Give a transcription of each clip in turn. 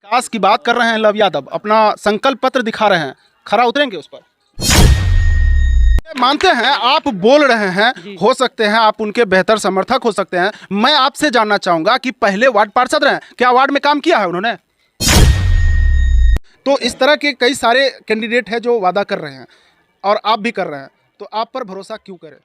विकास की बात कर रहे हैं लव यादव, अपना संकल्प पत्र दिखा रहे हैं, खरा उतरेंगे उस पर? मानते हैं आप बोल रहे हैं, हो सकते हैं आप उनके बेहतर समर्थक हो सकते हैं। मैं आपसे जानना चाहूंगा कि पहले वार्ड पार्षद रहे, क्या वार्ड में काम किया है उन्होंने? तो इस तरह के कई सारे कैंडिडेट हैं जो वादा कर रहे हैं और आप भी कर रहे हैं, तो आप पर भरोसा क्यों करें?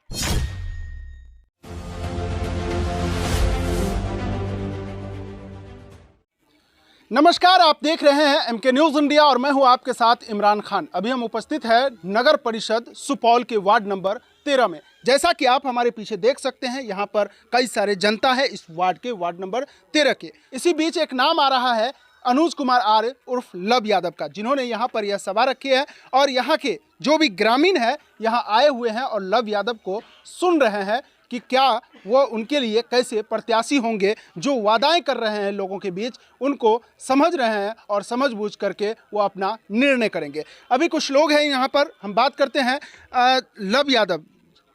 नमस्कार, आप देख रहे हैं एमके न्यूज़ इंडिया और मैं हूं आपके साथ इमरान खान। अभी हम उपस्थित हैं नगर परिषद सुपौल के वार्ड नंबर 13 में। जैसा कि आप हमारे पीछे देख सकते हैं, यहां पर कई सारे जनता है इस वार्ड के, वार्ड नंबर 13 के। इसी बीच एक नाम आ रहा है अनुज कुमार आर्य उर्फ लव यादव का, जिन्होंने यहाँ पर यह सभा रखी है और यहाँ के जो भी ग्रामीण है यहाँ आए हुए हैं और लव यादव को सुन रहे हैं कि क्या वो उनके लिए कैसे प्रत्याशी होंगे। जो वादाएं कर रहे हैं लोगों के बीच उनको समझ रहे हैं और समझ बूझ करके वो अपना निर्णय करेंगे। अभी कुछ लोग हैं यहाँ पर, हम बात करते हैं। लव यादव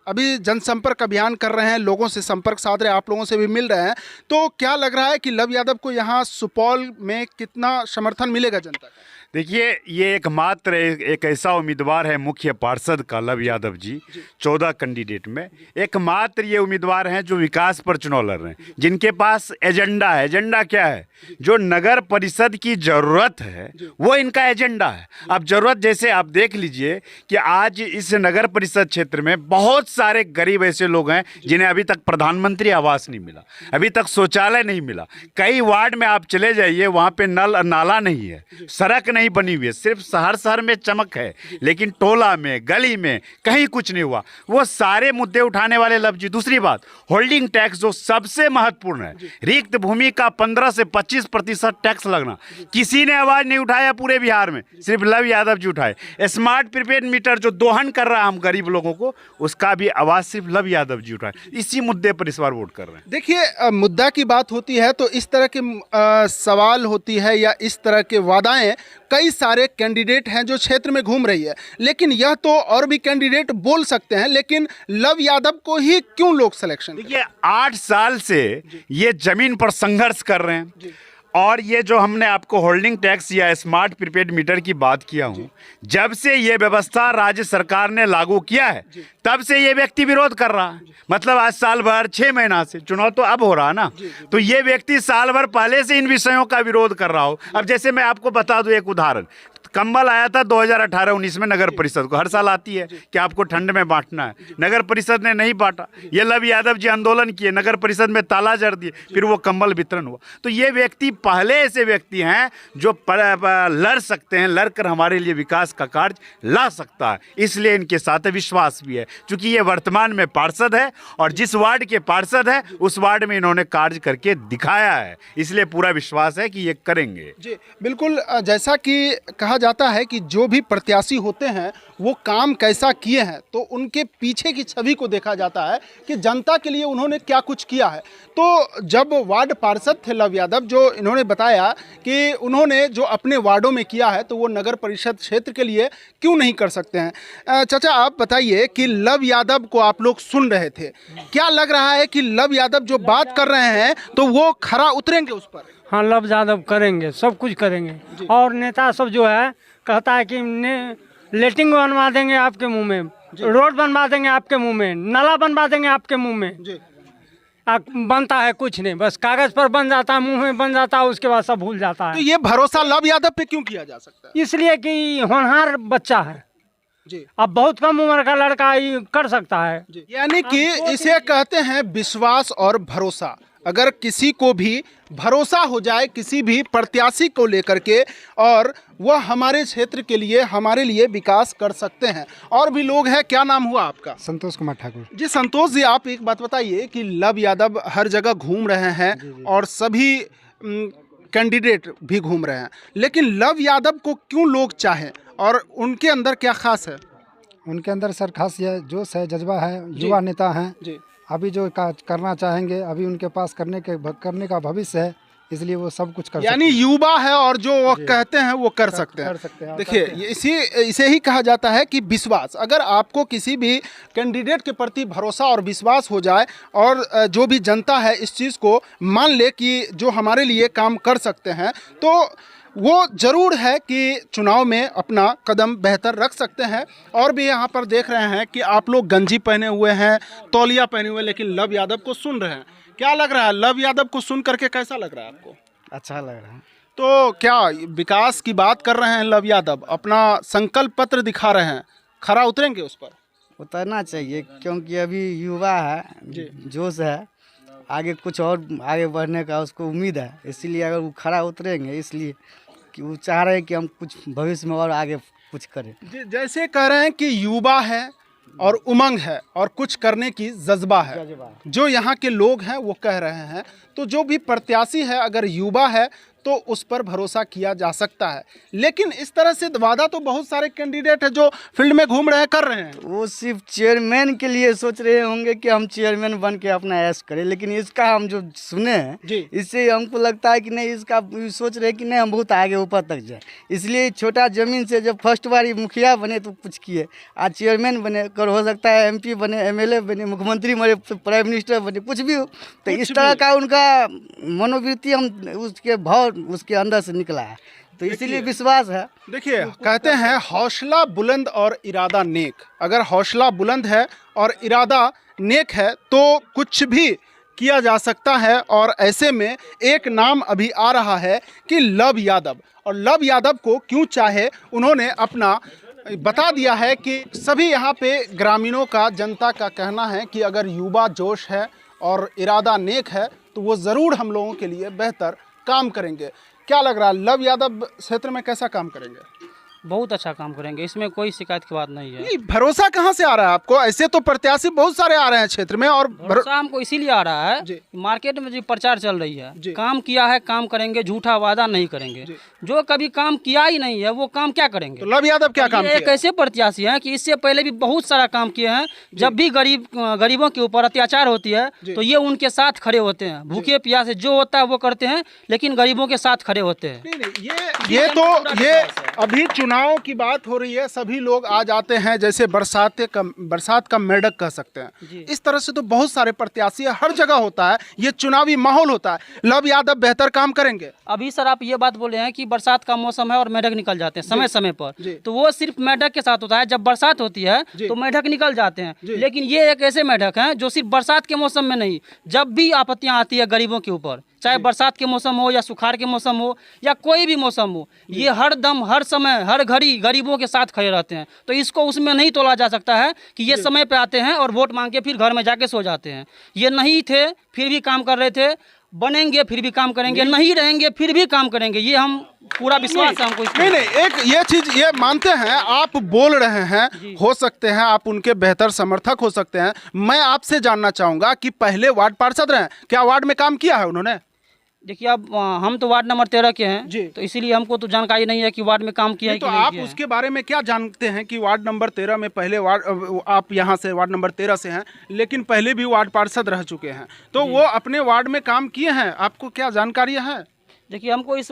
अभी जनसंपर्क अभियान कर रहे हैं, लोगों से संपर्क साध रहे हैं, आप लोगों से भी मिल रहे हैं। तो क्या लग रहा है कि लव यादव को यहाँ सुपौल में कितना समर्थन मिलेगा जनता का? देखिए, ये एकमात्र एक ऐसा उम्मीदवार है मुख्य पार्षद का, लव यादव जी 14 कैंडिडेट में एकमात्र ये उम्मीदवार हैं जो विकास पर चुनाव लड़ रहे हैं, जिनके पास एजेंडा है। एजेंडा क्या है? जो नगर परिषद की ज़रूरत है वो इनका एजेंडा है। अब ज़रूरत जैसे आप देख लीजिए कि आज इस नगर परिषद क्षेत्र में बहुत सारे गरीब ऐसे लोग हैं जिन्हें अभी तक प्रधानमंत्री आवास नहीं मिला, अभी तक शौचालय नहीं मिला। कई वार्ड में आप चले जाइए, वहाँ पे नल नाला नहीं है, सड़क नहीं बनी हुई है, सिर्फ शहर में चमक है, लेकिन टोला में गली में कहीं कुछ नहीं हुआ। वो सारे मुद्दे उठाने वाले लव जी। दूसरी बात, होल्डिंग टैक्स जो सबसे महत्वपूर्ण है, रिक्त भूमि का 15 से 25% टैक्स लगना, किसी ने आवाज नहीं उठाया पूरे बिहार में, सिर्फ लव यादव जी उठाए। स्मार्ट प्रीपेड मीटर जो दोहन कर रहा है हम गरीब लोगों को, उसका भी आवाज सिर्फ लव यादव जी उठाए। इसी मुद्दे पर इस बार वोट कर रहे हैं। देखिए, मुद्दा की बात होती है तो इस तरह के सवाल होती है या इस तरह के वादाएं कई सारे कैंडिडेट हैं जो क्षेत्र में घूम रही है, लेकिन यह तो और भी कैंडिडेट बोल सकते हैं, लेकिन लव यादव को ही क्यों लोग सिलेक्शन? देखिए, 8 साल से ये जमीन पर संघर्ष कर रहे हैं और ये जो हमने आपको होल्डिंग टैक्स या स्मार्ट प्रीपेड मीटर की बात किया हूँ, जब से ये व्यवस्था राज्य सरकार ने लागू किया है तब से ये व्यक्ति विरोध कर रहा है। मतलब आज साल भर 6 महीना से, चुनाव तो अब हो रहा है ना, तो ये व्यक्ति साल भर पहले से इन विषयों का विरोध कर रहा हो। अब जैसे मैं आपको बता दूं एक उदाहरण, कंबल आया था 2018-19 में नगर परिषद को, हर साल आती है कि आपको ठंड में बांटना है, नगर परिषद ने नहीं बांटा। ये लव यादव जी आंदोलन किए, नगर परिषद में ताला जड़ दिए, फिर वो कंबल वितरण हुआ। तो ये व्यक्ति पहले ऐसे व्यक्ति हैं जो लड़ सकते हैं, लड़कर हमारे लिए विकास का कार्य ला सकता है, इसलिए इनके साथ विश्वास भी है। क्योंकि ये वर्तमान में पार्षद है और जिस वार्ड के पार्षद है उस वार्ड में इन्होंने कार्य करके दिखाया है, इसलिए पूरा विश्वास है कि ये करेंगे। जी बिल्कुल, जैसा कि कहा जाता है कि जो भी प्रत्याशी होते हैं वो काम कैसा किए हैं, तो उनके पीछे की छवि को देखा जाता है कि जनता के लिए उन्होंने क्या कुछ किया है। तो जब वार्ड पार्षद थे लव यादव, जो इन्होंने बताया कि उन्होंने जो अपने वार्डों में किया है तो वो नगर परिषद क्षेत्र के लिए क्यों नहीं कर सकते हैं। चाचा, आप बताइए कि लव यादव को आप लोग सुन रहे थे, क्या लग रहा है कि लव यादव जो बात कर रहे हैं तो वो खरा उतरेंगे उस पर? हाँ, लव यादव करेंगे, सब कुछ करेंगे। और नेता सब जो है कहता है कि लेटिंग बनवा देंगे आपके मुंह में, रोड बनवा देंगे आपके मुंह में, नाला बनवा देंगे आपके मुंह में। बनता है कुछ नहीं, बस कागज पर बन जाता है, मुंह में बन जाता है, उसके बाद सब भूल जाता है। तो ये भरोसा लव यादव पे क्यों किया जा सकता है? इसलिए कि होनहार बच्चा है जी। अब बहुत कम उम्र का लड़का ये कर सकता है। यानी कि इसे कहते हैं विश्वास और भरोसा। अगर किसी को भी भरोसा हो जाए किसी भी प्रत्याशी को लेकर के और वह हमारे क्षेत्र के लिए, हमारे लिए विकास कर सकते हैं। और भी लोग हैं, क्या नाम हुआ आपका? संतोष कुमार ठाकुर जी। संतोष जी, आप एक बात बताइए कि लव यादव हर जगह घूम रहे हैं और सभी कैंडिडेट भी घूम रहे हैं, लेकिन लव यादव को क्यों लोग चाहें और उनके अंदर क्या खास है? उनके अंदर सर खास यह जोश है, जज्बा है, युवा नेता हैं जी। अभी जो करना चाहेंगे, अभी उनके पास करने का भविष्य है, इसलिए वो सब कुछ कर यानी युवा है और जो वो कहते हैं वो कर सकते हैं। देखिए, इसे ही कहा जाता है कि विश्वास। अगर आपको किसी भी कैंडिडेट के प्रति भरोसा और विश्वास हो जाए और जो भी जनता है इस चीज़ को मान ले कि जो हमारे लिए काम कर सकते हैं, तो वो जरूर है कि चुनाव में अपना कदम बेहतर रख सकते हैं। और भी यहाँ पर देख रहे हैं कि आप लोग गंजी पहने हुए हैं, तौलिया पहने हुए, लेकिन लव यादव को सुन रहे हैं। क्या लग रहा है, लव यादव को सुन करके कैसा लग रहा है आपको? अच्छा लग रहा है। तो क्या विकास की बात कर रहे हैं लव यादव, अपना संकल्प पत्र दिखा रहे हैं, खरा उतरेंगे उस पर? उतरना चाहिए, क्योंकि अभी युवा है, जोश है, आगे कुछ और आगे बढ़ने का उसको उम्मीद है। इसीलिए अगर वो खड़ा उतरेंगे, इसलिए कि वो चाह रहे हैं कि हम कुछ भविष्य में और आगे कुछ करें। जैसे कह रहे हैं कि युवा है और उमंग है और कुछ करने की जज्बा है, जो यहाँ के लोग हैं वो कह रहे हैं। तो जो भी प्रत्याशी है, अगर युवा है तो उस पर भरोसा किया जा सकता है। लेकिन इस तरह से वादा तो बहुत सारे कैंडिडेट है जो फील्ड में घूम रहे हैं, कर रहे हैं। वो सिर्फ चेयरमैन के लिए सोच रहे होंगे कि हम चेयरमैन बन के अपना ऐश करें, लेकिन इसका हम जो सुने हैं, इससे हमको लगता है कि नहीं, इसका सोच रहे कि नहीं हम बहुत आगे ऊपर तक जाए। इसलिए छोटा जमीन से जब फर्स्ट बार मुखिया बने तो कुछ किए, आज चेयरमैन बने, कर हो सकता है MP बने, MLA बने, मुख्यमंत्री बने, प्राइम मिनिस्टर बने, कुछ भी हो। तो इस तरह का उनका मनोवृत्ति हम उसके भाव उसके अंदर से निकला है, तो इसीलिए विश्वास है। देखिए, कहते हैं हौसला बुलंद और इरादा नेक। अगर हौसला बुलंद है और इरादा नेक है तो कुछ भी किया जा सकता है। और ऐसे में एक नाम अभी आ रहा है कि लव यादव। और लव यादव को क्यों चाहे, उन्होंने अपना बता दिया है कि सभी यहाँ पे ग्रामीणों का, जनता का कहना है कि अगर युवा जोश है और इरादा नेक है तो वो ज़रूर हम लोगों के लिए बेहतर काम करेंगे। क्या लग रहा है, लव यादव क्षेत्र में कैसा काम करेंगे? बहुत अच्छा काम करेंगे, इसमें कोई शिकायत की बात नहीं है। नहीं, भरोसा कहाँ से आ रहा है आपको? ऐसे तो प्रत्याशी बहुत सारे आ रहे हैं क्षेत्र में, और भरोसा हमको इसीलिए आ रहा है कि मार्केट में जो प्रचार चल रही है, काम किया है, काम करेंगे, झूठा वादा नहीं करेंगे। जो कभी काम किया ही नहीं है वो काम क्या करेंगे? तो लव यादव क्या काम किया? एक ऐसे प्रत्याशी हैं कि इससे पहले भी बहुत सारा काम किए हैं। जब भी गरीबों के ऊपर अत्याचार होती है तो ये उनके साथ खड़े होते हैं। भूखे प्यासे जो होता है वो करते हैं, लेकिन गरीबों के साथ खड़े होते हैं। ये अभी चुनाव की बात हो रही है, सभी लोग आ जाते हैं, जैसे बरसात का मेढक कह सकते हैं। इस तरह से तो बहुत सारे प्रत्याशी हर जगह होता है, ये चुनावी माहौल होता है। लव यादव बेहतर काम करेंगे। अभी सर आप ये बात बोले हैं कि बरसात का मौसम है और मेढक निकल जाते हैं समय समय पर, तो वो सिर्फ मेढक के साथ होता है। जब बरसात होती है तो मेढक निकल जाते हैं, लेकिन ये एक ऐसे मेढक हैं जो सिर्फ बरसात के मौसम में नहीं, जब भी आपत्तियां आती है गरीबों के ऊपर, चाहे बरसात के मौसम हो या सुखाड़ के मौसम हो या कोई भी मौसम हो, ये हर दम, हर समय, हर घड़ी गरीबों के साथ खड़े रहते हैं। तो इसको उसमें नहीं तोला जा सकता है कि ये समय पे आते हैं और वोट मांग के फिर घर में जाके सो जाते हैं। ये नहीं थे फिर भी काम कर रहे थे, बनेंगे फिर भी काम करेंगे, नहीं रहेंगे फिर भी काम करेंगे। ये हम पूरा विश्वास है हमको। नहीं, एक ये चीज ये मानते हैं, आप बोल रहे हैं, हो सकते हैं आप उनके बेहतर समर्थक हो सकते हैं। मैं आपसे जानना चाहूंगा कि पहले वार्ड पार्षद रहे, क्या वार्ड में काम किया है उन्होंने? देखिए, अब हम तो वार्ड नंबर 13 के हैं, तो इसीलिए हमको तो जानकारी नहीं है कि वार्ड में काम किया है कि नहीं आप किया है। उसके बारे में क्या जानते हैं कि वार्ड नंबर 13 में पहले आप यहाँ से वार्ड नंबर 13 से हैं, लेकिन पहले भी वार्ड पार्षद रह चुके हैं, तो वो अपने वार्ड में काम किए हैं, आपको क्या जानकारी है? देखिए, हमको इस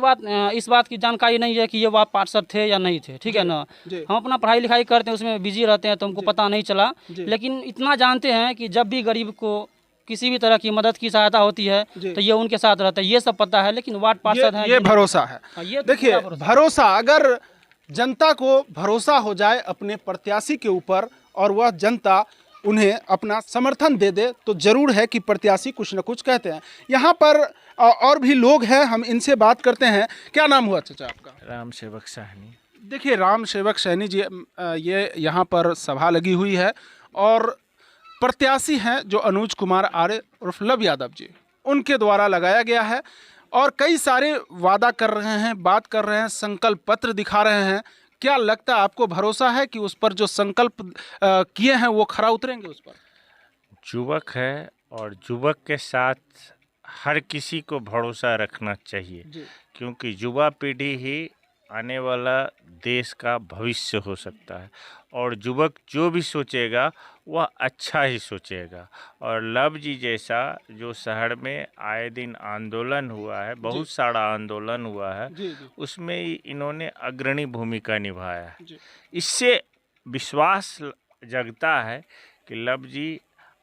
बात की जानकारी नहीं है कि ये वार्ड पार्षद थे या नहीं थे, ठीक है ना। हम अपना पढ़ाई लिखाई करते हैं, उसमें बिजी रहते हैं, तो हमको पता नहीं चला। लेकिन इतना जानते हैं कि जब भी गरीब को किसी भी तरह की मदद की सहायता होती है तो ये उनके साथ रहता है, ये सब पता है। लेकिन वार्ड पार्षद है, ये भरोसा है। ये तो देखिए, पूरा भरोसा, अगर जनता को भरोसा हो जाए अपने प्रत्याशी के ऊपर और वह जनता उन्हें अपना समर्थन दे दे, तो जरूर है कि प्रत्याशी कुछ न कुछ कहते हैं। यहाँ पर और भी लोग हैं, हम इनसे बात करते हैं। क्या नाम हुआ चाचा आपका? राम सेवक साहनी। देखिए, राम सेवक सैनी जी, ये यहाँ पर सभा लगी हुई है और प्रत्याशी हैं जो अनुज कुमार आर्य उर्फ लव यादव जी, उनके द्वारा लगाया गया है। और कई सारे वादा कर रहे हैं, बात कर रहे हैं, संकल्प पत्र दिखा रहे हैं। क्या लगता है आपको, भरोसा है कि उस पर जो संकल्प किए हैं वो खरा उतरेंगे उस पर? युवक है और युवक के साथ हर किसी को भरोसा रखना चाहिए, क्योंकि युवा पीढ़ी ही आने वाला देश का भविष्य हो सकता है। और युवक जो भी सोचेगा वह अच्छा ही सोचेगा। और लव जी जैसा जो शहर में आए दिन आंदोलन हुआ है, बहुत सारा आंदोलन हुआ है, उसमें इन्होंने अग्रणी भूमिका निभाया है। इससे विश्वास जगता है कि लव जी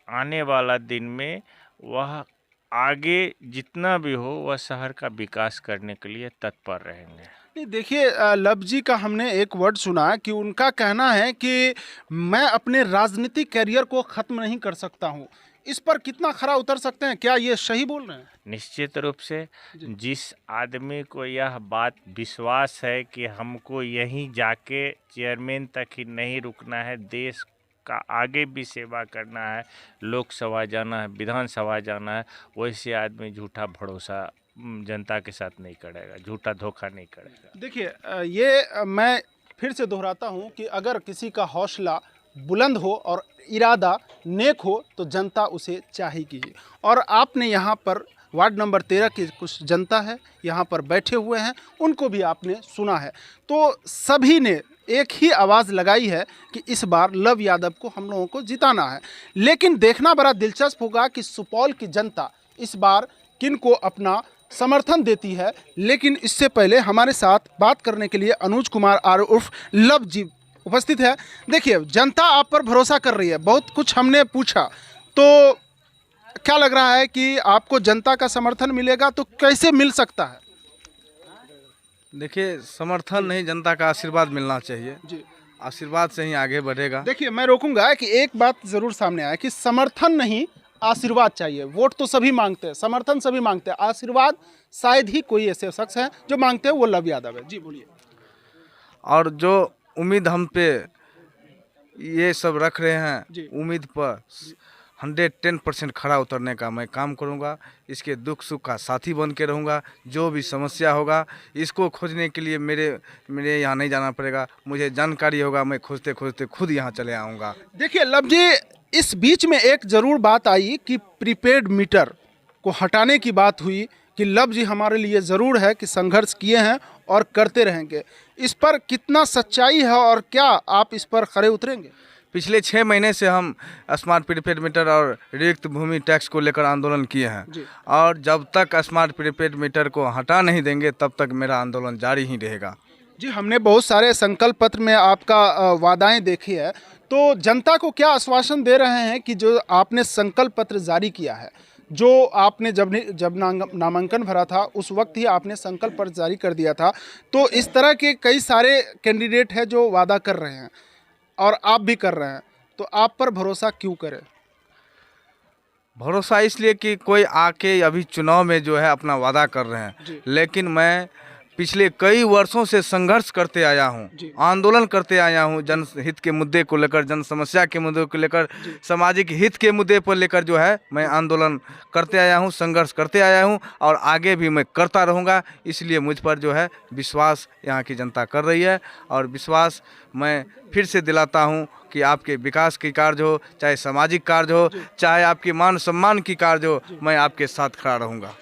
आने वाला दिन में वह आगे जितना भी हो वह शहर का विकास करने के लिए तत्पर रहेंगे। नहीं देखिए, लव जी का हमने एक वर्ड सुना कि उनका कहना है कि मैं अपने राजनीतिक करियर को खत्म नहीं कर सकता हूं। इस पर कितना खरा उतर सकते हैं? क्या ये सही बोल रहे हैं? निश्चित रूप से जिस आदमी को यह बात विश्वास है कि हमको यहीं जाके चेयरमैन तक ही नहीं रुकना है, देश का आगे भी सेवा करना है, लोकसभा जाना है, विधानसभा जाना है, वैसे आदमी झूठा भरोसा जनता के साथ नहीं करेगा, झूठा धोखा नहीं करेगा। देखिए, ये मैं फिर से दोहराता हूं कि अगर किसी का हौसला बुलंद हो और इरादा नेक हो तो जनता उसे चाहेगी। और आपने यहाँ पर वार्ड नंबर 13 की कुछ जनता है यहाँ पर बैठे हुए हैं, उनको भी आपने सुना है, तो सभी ने एक ही आवाज़ लगाई है कि इस बार लव यादव को हम लोगों को जिताना है। लेकिन देखना बड़ा दिलचस्प होगा कि सुपौल की जनता इस बार किन को अपना समर्थन देती है। लेकिन इससे पहले हमारे साथ बात करने के लिए अनुज कुमार आर उर्फ लव जी उपस्थित है। देखिए, जनता आप पर भरोसा कर रही है, बहुत कुछ हमने पूछा, तो क्या लग रहा है कि आपको जनता का समर्थन मिलेगा? तो कैसे मिल सकता है? देखिए, समर्थन नहीं, जनता का आशीर्वाद मिलना चाहिए जी, आशीर्वाद से ही आगे बढ़ेगा। देखिए मैं रोकूंगा कि एक बात जरूर सामने आए कि समर्थन नहीं, आशीर्वाद चाहिए। वोट तो सभी मांगते हैं, समर्थन सभी मांगते हैं, आशीर्वाद शायद ही कोई ऐसे शख्स हैं जो मांगते हैं, वो लव यादव है। जी बोलिए। और जो उम्मीद हम पे ये सब रख रहे जी। हैं, उम्मीद पर 110% खरा उतरने का मैं काम करूंगा। इसके दुख सुख का साथी बन के रहूंगा। जो भी समस्या होगा इसको खोजने के लिए मेरे यहाँ नहीं जाना पड़ेगा, मुझे जानकारी होगा, मैं खोजते खोजते खुद यहाँ चले आऊँगा। देखिए लव जी, इस बीच में एक ज़रूर बात आई कि प्रीपेड मीटर को हटाने की बात हुई कि लव जी हमारे लिए ज़रूर है कि संघर्ष किए हैं और करते रहेंगे। इस पर कितना सच्चाई है और क्या आप इस पर खरे उतरेंगे? पिछले 6 महीने से हम स्मार्ट प्रीपेड मीटर और रिक्त भूमि टैक्स को लेकर आंदोलन किए हैं, और जब तक स्मार्ट प्रीपेड मीटर को हटा नहीं देंगे तब तक मेरा आंदोलन जारी ही रहेगा। जी, हमने बहुत सारे संकल्प पत्र में आपका वादाएं देखी है, तो जनता को क्या आश्वासन दे रहे हैं कि जो आपने संकल्प पत्र जारी किया है, जो आपने जब नामांकन भरा था उस वक्त ही आपने संकल्प पत्र जारी कर दिया था, तो इस तरह के कई सारे कैंडिडेट हैं जो वादा कर रहे हैं और आप भी कर रहे हैं, तो आप पर भरोसा क्यों करें? भरोसा इसलिए कि कोई आके अभी चुनाव में जो है अपना वादा कर रहे हैं, लेकिन मैं पिछले कई वर्षों से संघर्ष करते आया हूं, आंदोलन करते आया हूं, जनहित के मुद्दे को लेकर, जन समस्या के मुद्दे को लेकर, सामाजिक हित के मुद्दे पर लेकर जो है मैं आंदोलन करते आया हूं, संघर्ष करते आया हूं और आगे भी मैं करता रहूंगा। इसलिए मुझ पर जो है विश्वास यहाँ की जनता कर रही है, और विश्वास मैं फिर से दिलाता हूं कि आपके विकास की कार्य हो, चाहे सामाजिक कार्य हो, चाहे आपके मान सम्मान की कार्य हो, मैं आपके साथ खड़ा रहूँगा।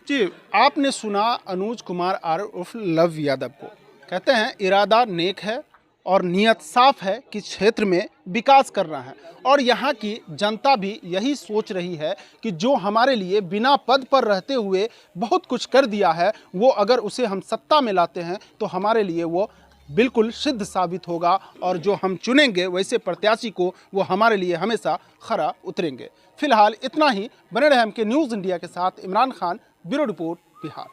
जी, आपने सुना अनुज कुमार आर उर्फ लव यादव को। कहते हैं इरादा नेक है और नीयत साफ है कि क्षेत्र में विकास करना है, और यहाँ की जनता भी यही सोच रही है कि जो हमारे लिए बिना पद पर रहते हुए बहुत कुछ कर दिया है, वो अगर उसे हम सत्ता में लाते हैं तो हमारे लिए वो बिल्कुल सिद्ध साबित होगा, और जो हम चुनेंगे वैसे प्रत्याशी को वो हमारे लिए हमेशा खरा उतरेंगे। फिलहाल इतना ही। बने रहे एमके न्यूज़ इंडिया के साथ। Imran Khan, bureau report, Bihar.